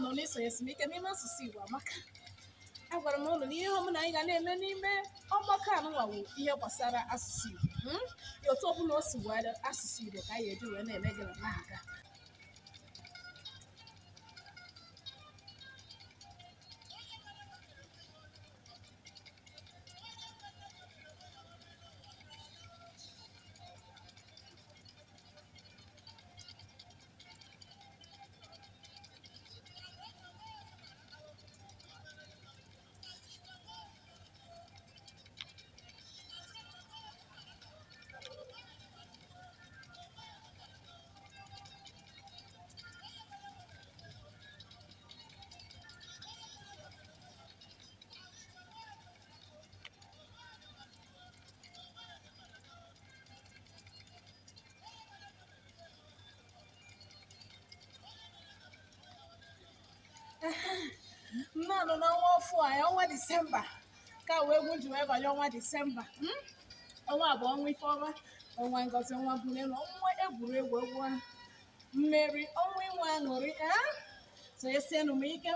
nọ n'isonyesi m ike n'ime asụsụ Igbo amaka. Agwara m ụnụ na ihe ọbụla anyị ga na-eme n'ime ọgbakọ anụnwawo ihe gbasara asụsụ Igbo. Ya otu ọbụla o si were asụsụ Igbo ka anyị eji wee na-eme gị na na-aga. Nnọọ n'ọnwa ọfụ anyị, ọnwa Disemba ka wee egwu ji wee banye ọnwa Disemba. Ọnwa bụ ọnwa ifeọma, ọnwa ngozi, ọnwa bunelu, ọnwa egwuregwu, ọnwa mmeri, ọnwa inwe aṅụrị. Sonyesienụ m ike.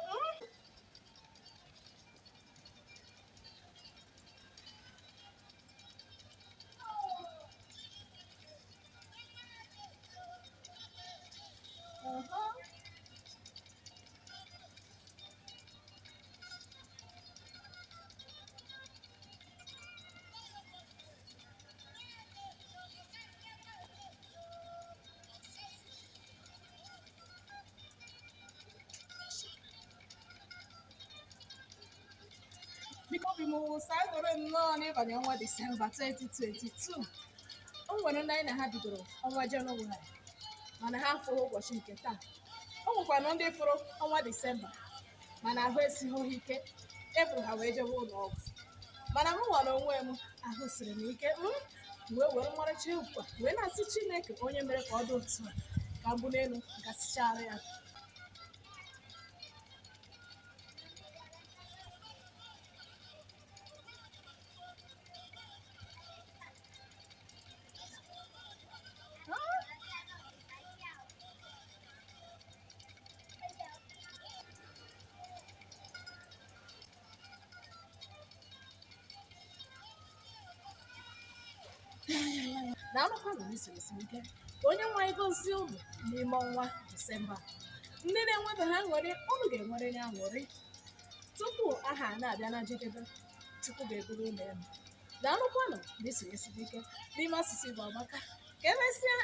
Biko obi m wụsa aṅụrị nnọọ n'ịbanye ọnwa Disemba 2022. O nwere ndị anyị na ha bidoro ọnwa Jenụwarị mana ha afụghị ụbọchị nke taa. O nwekwana ndị fụrụ ọnwa Disemba mana ahụ esighị ha ike, eburu ha wee jebe ụlọ ọgwụ. Mana m nwere onwe m, ahụ siri m ike, wee were mmarịcha ụkwa wee na-asị Chineke onye mere ka ọ dị otu a ka m bụ n'elu gasịchara ya. Na anụkwanụ n'isonyesi ike ka onye nwe anyị gozie unu n'ime ọnwa Disemba. Ndị na-enwebeghị aṅụrị, unu ga-enwere ya aṅụrị. Tupu aha na-abịa na njedebe, Chukwu ga-eburu unu elu. Na anụkwanụ n'isonyesi ike n'ime asụsụ Igbo amaka. Ka emesịa